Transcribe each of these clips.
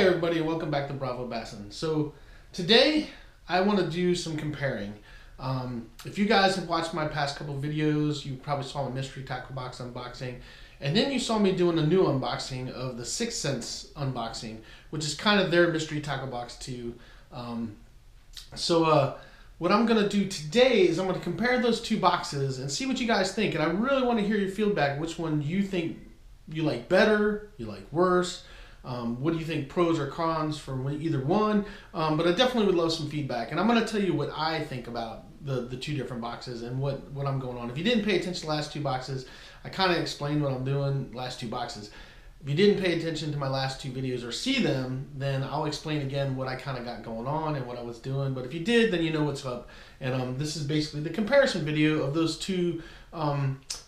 Hey everybody, and welcome back to Bravo Bassin. So today I want to do some comparing. If you guys have watched my past couple videos, you probably saw a mystery tackle box unboxing, and then you saw me doing a new unboxing of the 6th Sense unboxing, which is kind of their mystery tackle box too. What I'm going to do today is I'm going to compare those two boxes and see what you guys think. And I really want to hear your feedback, which one you think you like better, you like worse. What do you think, pros or cons for either one? But I definitely would love some feedback. And I'm going to tell you what I think about the two different boxes and what I'm going on. If you didn't pay attention to the last two boxes, I kind of explained what I'm doing last two boxes. If you didn't pay attention to my last two videos or see them, then I'll explain again what I kind of got going on and what I was doing. But if you did, then you know what's up. And this is basically the comparison video of those two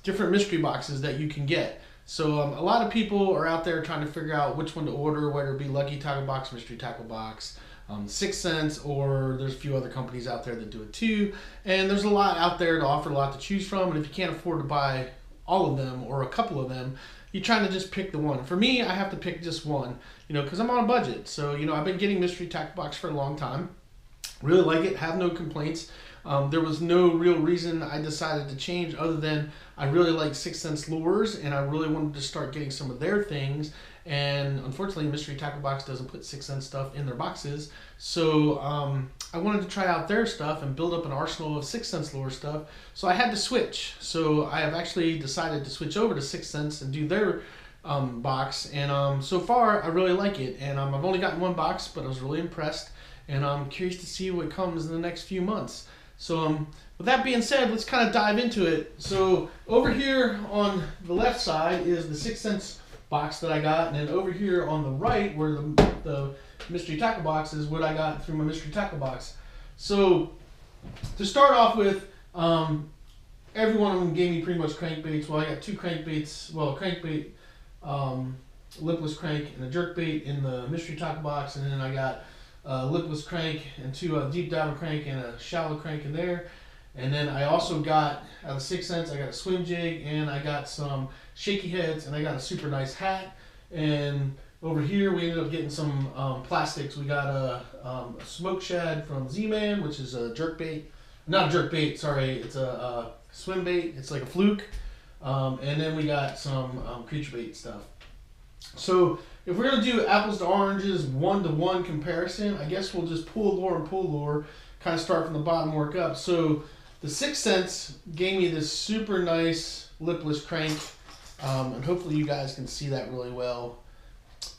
different mystery boxes that you can get. So a lot of people are out there trying to figure out which one to order, whether it be Lucky Tackle Box, Mystery Tackle Box, 6th Sense, or there's a few other companies out there that do it too. And there's a lot out there to offer, a lot to choose from. And if you can't afford to buy all of them or a couple of them, you're trying to just pick the one. For me, I have to pick just one, because I'm on a budget. So, I've been getting Mystery Tackle Box for a long time. Really like it, have no complaints. There was no real reason I decided to change other than I really like 6th Sense lures and I really wanted to start getting some of their things. And unfortunately, Mystery Tackle Box doesn't put 6th Sense stuff in their boxes. So I wanted to try out their stuff and build up an arsenal of 6th Sense lure stuff. So I had to switch. So I have actually decided to switch over to 6th Sense and do their box. And so far, I really like it. And I've only gotten one box, but I was really impressed. And I'm curious to see what comes in the next few months. So with that being said, let's kind of dive into it. So over here on the left side is the 6th Sense box that I got, and then over here on the right where the mystery tackle box is what I got through my mystery tackle box. So to start off with, every one of them gave me pretty much crankbaits. Well, I got two crankbaits, well, a crankbait, lipless crank and a jerkbait in the mystery tackle box, and then I got lipless crank and two deep diver crank and a shallow crank in there. And then I also got, out of 6th Sense, I got a swim jig and I got some shaky heads and I got a super nice hat. And over here we ended up getting some plastics. We got a smoke shad from Z-Man, which is a jerkbait. Not a jerkbait, sorry, it's a swim bait. It's like a fluke. And then we got some creature bait stuff. So if we're going to do apples to oranges, one-to-one comparison, I guess we'll just pull lure, kind of start from the bottom, work up. So the 6th Sense gave me this super nice lipless crank, and hopefully you guys can see that really well.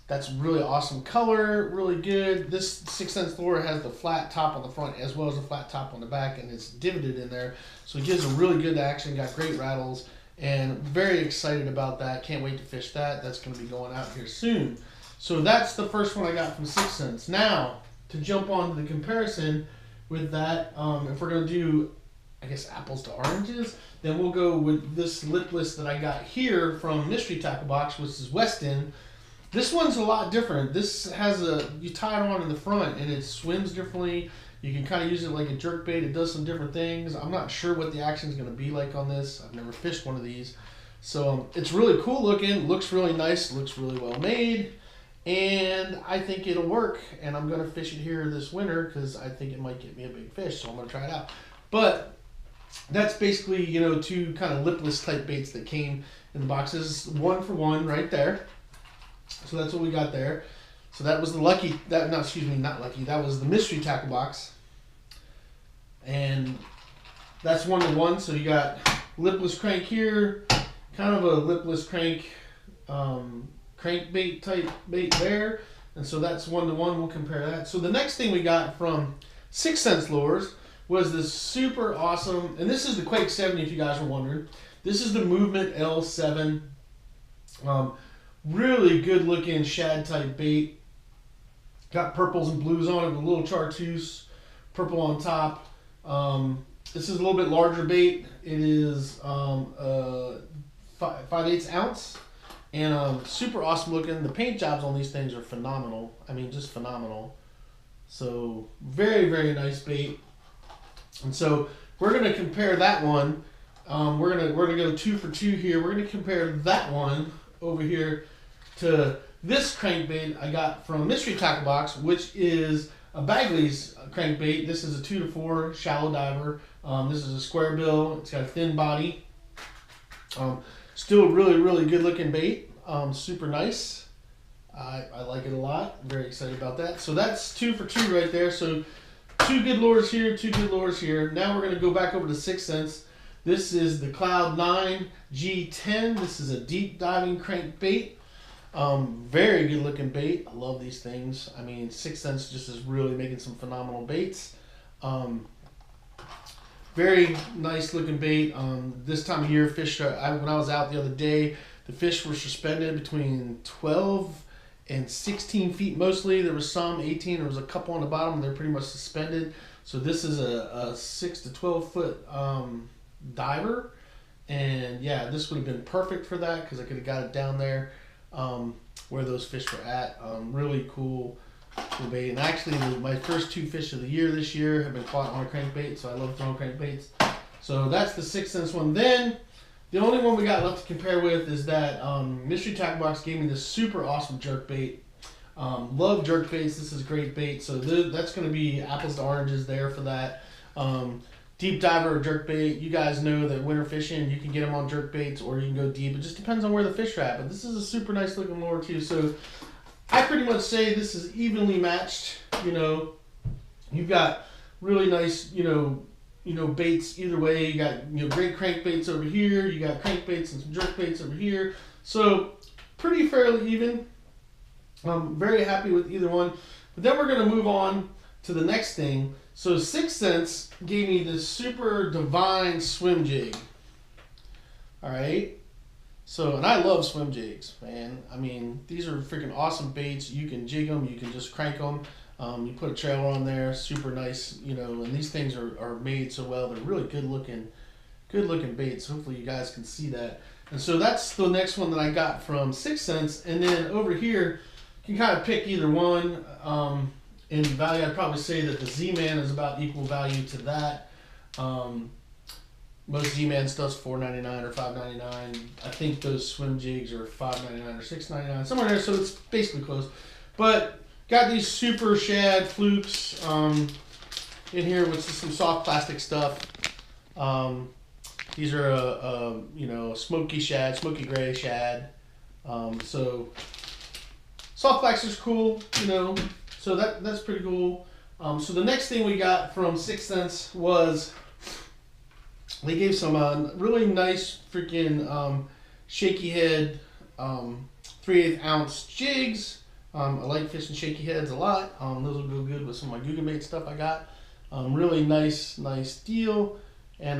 That's really awesome color, really good. This 6th Sense lure has the flat top on the front as well as the flat top on the back, and it's divoted in there. So it gives a really good action, got great rattles. And very excited about that. Can't wait to fish that. That's going to be going out here soon. So that's the first one I got from 6th Sense. Now, to jump on to the comparison with that, if we're going to do, I guess, apples to oranges, then we'll go with this lipless that I got here from Mystery Tackle Box, which is Weston. This one's a lot different. This has you tie it on in the front and it swims differently. You can kind of use it like a jerkbait. It does some different things. I'm not sure what the action is going to be like on this. I've never fished one of these. So it's really cool looking. Looks really nice. Looks really well made. And I think it'll work. And I'm going to fish it here this winter because I think it might get me a big fish. So I'm going to try it out. But that's basically, two kind of lipless type baits that came in the boxes. One for one right there. So that's what we got there. So that was the Lucky, not Lucky, that was the Mystery Tackle Box. And that's one-to-one, so you got lipless crank here, kind of a lipless crank, crankbait type bait there. And so that's one-to-one, we'll compare that. So the next thing we got from 6th Sense Lures was this super awesome, and this is the Quake 70 if you guys were wondering. This is the Movement L7. Really good looking shad type bait. Got purples and blues on it, a little chartreuse, purple on top. This is a little bit larger bait. It is 5/8 ounce and super awesome looking. The paint jobs on these things are phenomenal. I mean, just phenomenal. So very, very nice bait. And so we're gonna compare that one. We're gonna go 2 for 2 here. We're gonna compare that one over here to This crankbait I got from Mystery Tackle Box, which is a Bagley's crankbait. This is a 2 to 4 shallow diver. This is a square bill. It's got a thin body. Still really, really good looking bait. Super nice. I like it a lot. I'm very excited about that. So that's 2 for 2 right there. So 2 good lures here, 2 good lures here. Now we're going to go back over to 6th Sense. This is the Cloud 9 G10. This is a deep diving crankbait. Very good looking bait. I love these things. I mean, 6th Sense just is really making some phenomenal baits. Very nice looking bait. This time of year, fish, when I was out the other day, the fish were suspended between 12 and 16 feet mostly. There was some 18. There was a couple on the bottom. They're pretty much suspended. So this is a 6 to 12 foot diver. And yeah, this would have been perfect for that because I could have got it down there where those fish were at. Really cool bait. And actually, my first 2 fish of the year this year have been caught on a crankbait, so I love throwing crankbaits. So that's the 6th Sense one. Then the only one we got left to compare with is that Mystery Tackle Box gave me this super awesome jerk bait. Love jerk baits. This is a great bait. So that's going to be apples to oranges there for that. Deep diver or jerk bait. You guys know that winter fishing, you can get them on jerk baits or you can go deep. It just depends on where the fish are at. But this is a super nice looking lure too. So I pretty much say this is evenly matched. You know, you've got really nice, you know, baits either way. You got, great crankbaits over here. You got crankbaits and some jerk baits over here. So pretty fairly even. I'm very happy with either one. But then we're going to move on to the next thing. So 6th Sense gave me this super divine swim jig. All right. So, and I love swim jigs, man. I mean, these are freaking awesome baits. You can jig them. You can just crank them. You put a trailer on there. Super nice, and these things are made so well. They're really good looking baits. Hopefully you guys can see that. And so that's the next one that I got from 6th Sense. And then over here, you can kind of pick either one. In value, I'd probably say that the Z-Man is about equal value to that. Most Z-Man stuff's $4.99 or $5.99. I think those swim jigs are $5.99 or $6.99, somewhere there. So it's basically close. But got these super shad flukes in here with some soft plastic stuff. These are a smoky shad, smoky gray shad. So soft plastics cool, So that's pretty cool. So the next thing we got from 6th Sense was they gave some really nice freaking shaky head 3/8 ounce jigs. I like fishing shaky heads a lot. Those will go good with some of my Google Mate stuff I got. Really nice deal. And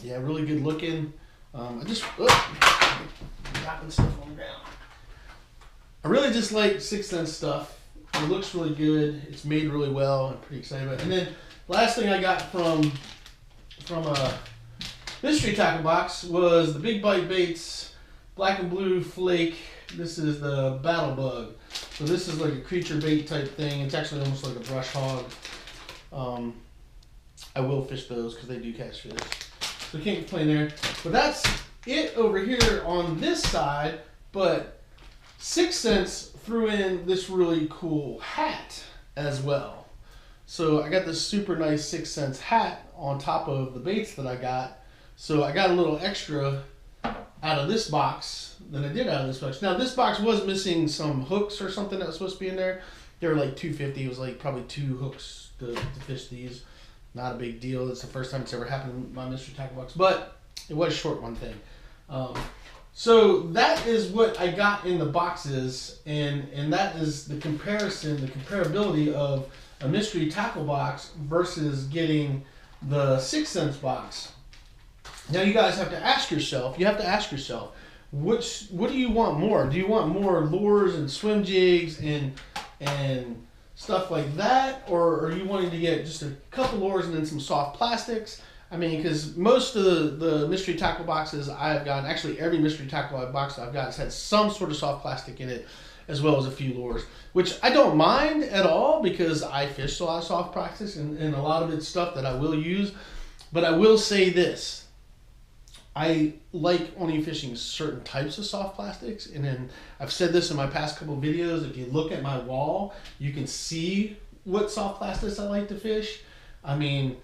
yeah, really good looking. I just dropping stuff on the ground. I really just like 6th Sense stuff. It looks really good. It's made really well. I'm pretty excited about it. And then last thing I got from a Mystery Tackle Box was the Big Bite Baits Black and Blue Flake. This is the Battle Bug. So this is like a creature bait type thing. It's actually almost like a brush hog. I will fish those because they do catch fish. So can't complain there. But that's it over here on this side. But 6th Sense threw in this really cool hat as well. So I got this super nice 6th Sense hat on top of the baits that I got. So I got a little extra out of this box than I did out of this box. Now this box was missing some hooks or something that was supposed to be in there. They were like $2.50. It was like probably 2 hooks to fish these. Not a big deal. It's the first time it's ever happened in my Mystery Tackle Box. But it was short one thing. So that is what I got in the boxes, and that is the comparison, the comparability of a Mystery Tackle Box versus getting the 6th Sense box. Now you guys have to ask yourself, what do you want more? Do you want more lures and swim jigs and stuff like that, or are you wanting to get just a couple lures and then some soft plastics? I mean, because most of the Mystery Tackle Boxes I've gotten, actually every Mystery Tackle Box I've got has had some sort of soft plastic in it, as well as a few lures, which I don't mind at all because I fish a lot of soft plastics and a lot of it's stuff that I will use. But I will say this, I like only fishing certain types of soft plastics, and then I've said this in my past couple of videos. If you look at my wall, you can see what soft plastics I like to fish. I mean,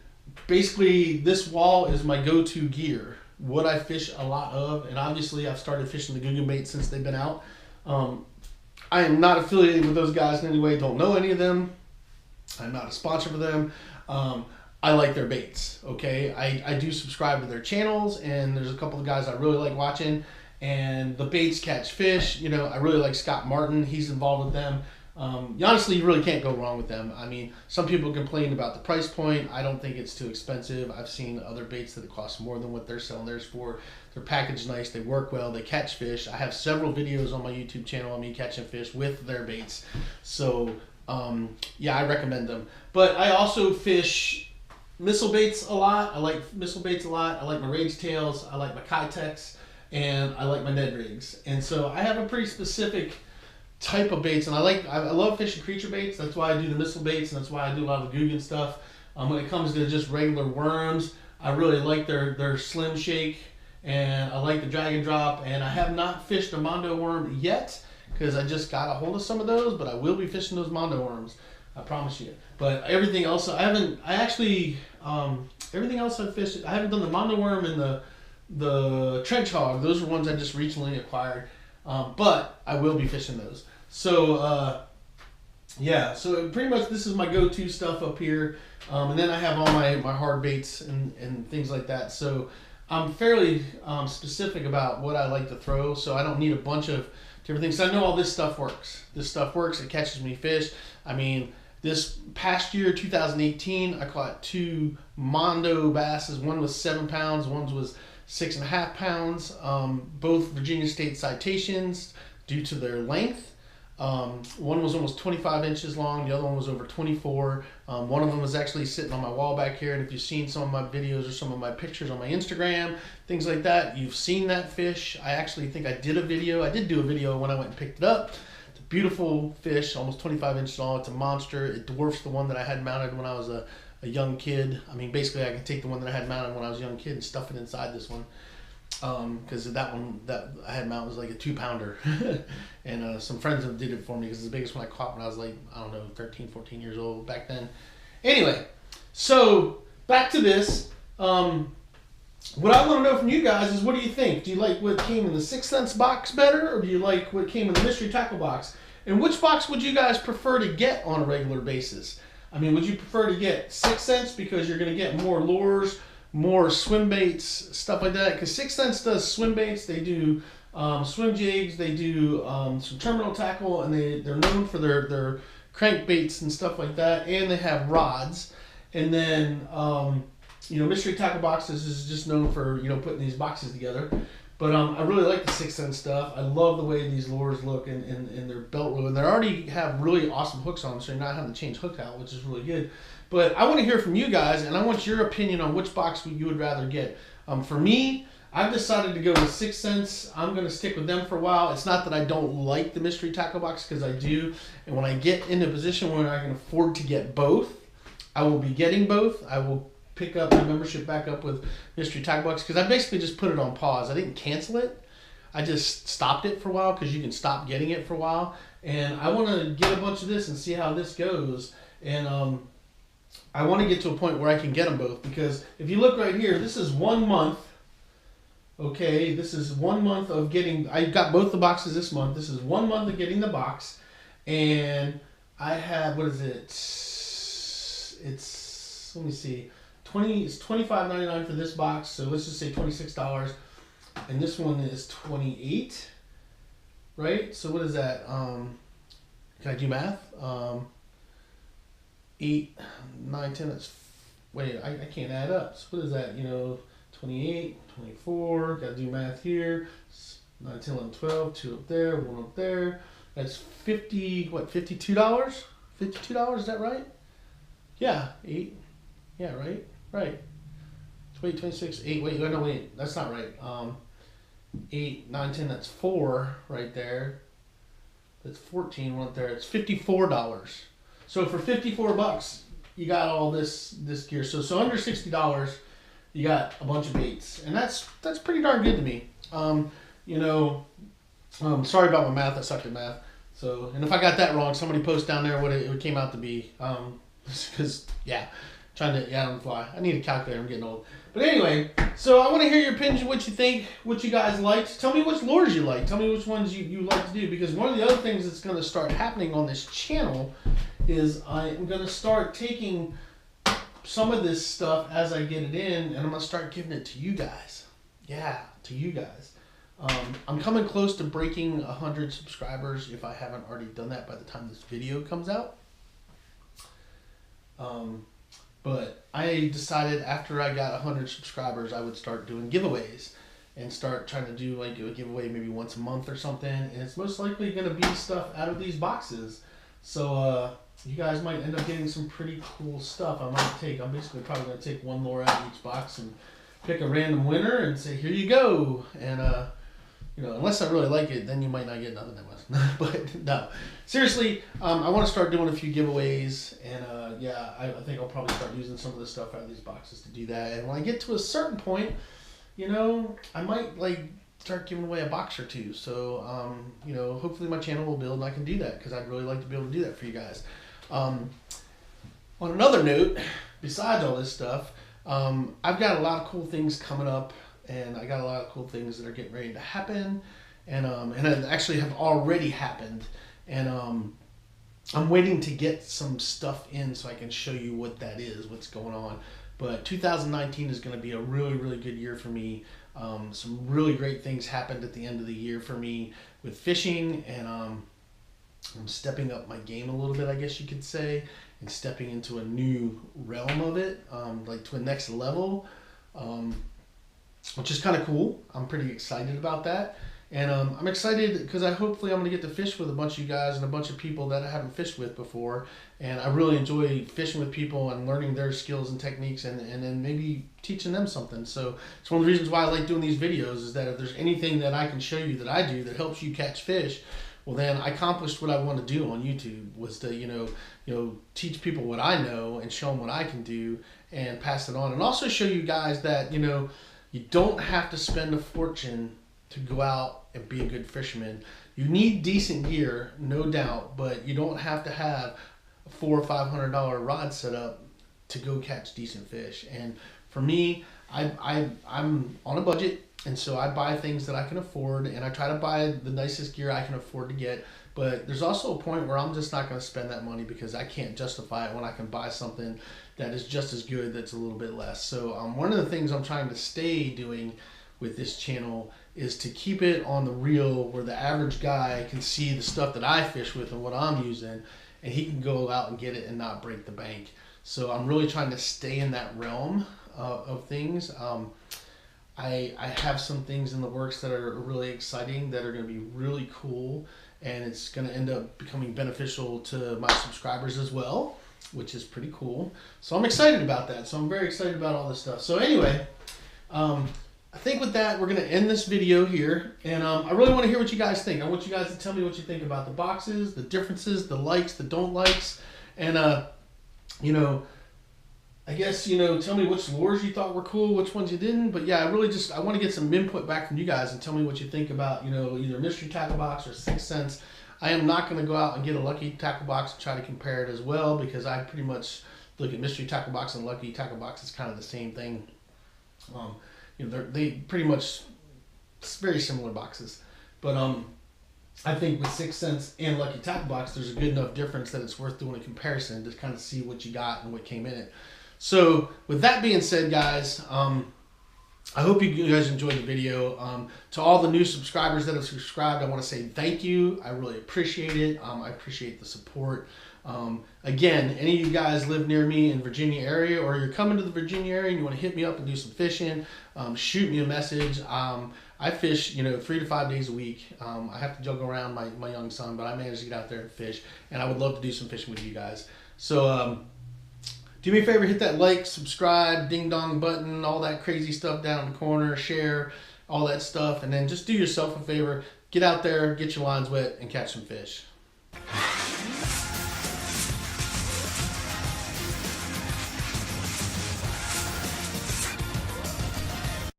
basically, this wall is my go-to gear. What I fish a lot of, and obviously I've started fishing the Googan bait since they've been out. I am not affiliated with those guys in any way. Don't know any of them. I'm not a sponsor for them. I like their baits, okay? I do subscribe to their channels, and there's a couple of guys I really like watching, and the baits catch fish. You know, I really like Scott Martin. He's involved with them. Honestly, you really can't go wrong with them. I mean, some people complain about the price point. I don't think it's too expensive. I've seen other baits that cost more than what they're selling theirs for. They're packaged nice. They work well. They catch fish. I have several videos on my YouTube channel on me catching fish with their baits. So, yeah, I recommend them. But I also fish missile baits a lot. I like missile baits a lot. I like my Rage Tails. I like my Kitex. And I like my Ned Rigs. And so I have a pretty specific type of baits, and I love fishing creature baits. That's why I do the missile baits, and that's why I do a lot of the Googan stuff. When it comes to just regular worms, I really like their Slim Shake, and I like the Drag and Drop, and I have not fished a Mondo worm yet because I just got a hold of some of those, but I will be fishing those Mondo worms, I promise you. But everything else everything else I've fished, I haven't done the Mondo worm and the Trench Hog. Those are ones I just recently acquired. But I will be fishing those. So, yeah, so pretty much this is my go-to stuff up here. And then I have all my hard baits and things like that. So I'm fairly specific about what I like to throw. So I don't need a bunch of different things. I know all this stuff works. This stuff works. It catches me fish. I mean, this past year, 2018, I caught 2 Mondo basses. One was 7 pounds. One was 6.5 pounds, both Virginia State citations due to their length. One was almost 25 inches long, the other one was over 24. One of them was actually sitting on my wall back here, and if you've seen some of my videos or some of my pictures on my Instagram, things like that, you've seen that fish. I actually think I did do a video when I went and picked it up. It's a beautiful fish, almost 25 inches long. It's a monster. It dwarfs the one that I had mounted when I was a young kid. I mean, basically I can take the one that I had mounted when I was a young kid and stuff it inside this one, because that one that I had mounted was like a 2-pounder. And some friends did it for me because it's the biggest one I caught when I was like, I don't know, 13, 14 years old back then. Anyway, so back to this. What I want to know from you guys is, what do you think? Do you like what came in the 6 cents box better, or do you like what came in the mystery tackle box? And which box would you guys prefer to get on a regular basis? I mean, would you prefer to get 6 cents because you're going to get more lures, more swim baits, stuff like that? Because 6 cents does swim baits. They do swim jigs. They do some terminal tackle, and they're known for their crankbaits and stuff like that. And they have rods. And then, mystery tackle boxes is just known for, putting these boxes together. But I really like the 6 cent stuff. I love the way these lures look in their belt rope. And they already have really awesome hooks on them, so you're not having to change hook out, which is really good. But I want to hear from you guys, and I want your opinion on which box you would rather get. For me, I've decided to go with 6 cents. I'm going to stick with them for a while. It's not that I don't like the mystery tackle box, because I do. And when I get in a position where I can afford to get both, I will be getting both. I will pick up my membership back up with mystery tackle box, because I basically just put it on pause. I didn't cancel it. I just stopped it for a while, because you can stop getting it for a while. And I want to get a bunch of this and see how this goes. And I want to get to a point where I can get them both, because if you look right here, this is 1 month. Okay, this is 1 month of getting, I got both the boxes this month. This is 1 month of getting the box. And I had, what is it? It's, let me see. It's $25.99 for this box, so let's just say $26, and this one is $28, right? So what is that? Can I do math? 8, 9, 10. That's, wait, I can't add up. So what is that? 28, 24. Got to do math here. 9, 10, 11, 12. 2 up there, 1 up there. That's $52? $52, is that right? Yeah, 8. Yeah, right. Right. 20, 26, 8, wait, that's not right. 8, 9, 10, that's 4 right there. That's 14 right there. It's $54. So for $54, you got all this gear. So under $60, you got a bunch of baits, and that's pretty darn good to me. You know, sorry about my math. I suck at math. So, and if I got that wrong, somebody post down there what it came out to be. Because yeah, trying to on the fly. I need a calculator. I'm getting old. But anyway, so I want to hear your opinion, what you think, what you guys liked. Tell me which lures you like. Tell me which ones you like to do. Because one of the other things that's going to start happening on this channel is I'm going to start taking some of this stuff as I get it in, and I'm going to start giving it to you guys. Yeah, to you guys. I'm coming close to breaking 100 subscribers if I haven't already done that by the time this video comes out. But I decided after I got 100 subscribers, I would start doing giveaways and start trying to do like a giveaway maybe once a month or something. And it's most likely going to be stuff out of these boxes. So you guys might end up getting some pretty cool stuff. I'm basically probably going to take one lure out of each box and pick a random winner and say, here you go. And, you know, unless I really like it, then you might not get nothing that much. But no, seriously, I want to start doing a few giveaways, and yeah, I think I'll probably start using some of the stuff out of these boxes to do that. And when I get to a certain point, you know, I might like start giving away a box or two. So, you know, hopefully my channel will build and I can do that, because I'd really like to be able to do that for you guys. On another note, besides all this stuff, I've got a lot of cool things coming up. And I got a lot of cool things that are getting ready to happen, and actually have already happened. And I'm waiting to get some stuff in so I can show you what that is, what's going on. But 2019 is going to be a really, really good year for me. Some really great things happened at the end of the year for me with fishing, and I'm stepping up my game a little bit, I guess you could say, and stepping into a new realm of it, like to a next level. Which is kind of cool. I'm pretty excited about that. And I'm excited because hopefully I'm going to get to fish with a bunch of you guys and a bunch of people that I haven't fished with before. And I really enjoy fishing with people and learning their skills and techniques, and then maybe teaching them something. So it's one of the reasons why I like doing these videos, is that if there's anything that I can show you that I do that helps you catch fish, well, then I accomplished what I want to do on YouTube, was to, you know, teach people what I know and show them what I can do and pass it on. And also show you guys that, you know, you don't have to spend a fortune to go out and be a good fisherman. You need decent gear, no doubt, but you don't have to have a $400 or $500 rod set up to go catch decent fish. And for me, I'm on a budget, and so I buy things that I can afford, and I try to buy the nicest gear I can afford to get. But there's also a point where I'm just not going to spend that money because I can't justify it when I can buy something that is just as good that's a little bit less. So one of the things I'm trying to stay doing with this channel is to keep it on the real, where the average guy can see the stuff that I fish with and what I'm using, and he can go out and get it and not break the bank. So I'm really trying to stay in that realm of things. I have some things in the works that are really exciting, that are going to be really cool, and it's going to end up becoming beneficial to my subscribers as well, which is pretty cool. So I'm excited about that. So I'm very excited about all this stuff. So anyway, I think with that, we're going to end this video here. And I really want to hear what you guys think. I want you guys to tell me what you think about the boxes, the differences, the likes, the don't likes. And, you know, I guess, you know, tell me which lures you thought were cool, which ones you didn't. But yeah, I want to get some input back from you guys and tell me what you think about, you know, either Mystery Tackle Box or 6th Sense. I am not going to go out and get a Lucky Tackle Box and try to compare it as well, because I pretty much look at Mystery Tackle Box and Lucky Tackle Box as kind of the same thing. You know, they pretty much very similar boxes. But I think with 6th Sense and Lucky Tackle Box, there's a good enough difference that it's worth doing a comparison to kind of see what you got and what came in it. So with that being said, guys, I hope you guys enjoyed the video. To all the new subscribers that have subscribed, I want to say thank you. I really appreciate it. I appreciate the support. Again, any of you guys live near me in Virginia area, or you're coming to the Virginia area and you want to hit me up and do some fishing, shoot me a message. I fish, you know, 3 to 5 days a week. I have to juggle around my young son, but I manage to get out there and fish, and I would love to do some fishing with you guys. So do me a favor, hit that like, subscribe, ding dong button, all that crazy stuff down in the corner, share, all that stuff, and then just do yourself a favor, get out there, get your lines wet, and catch some fish.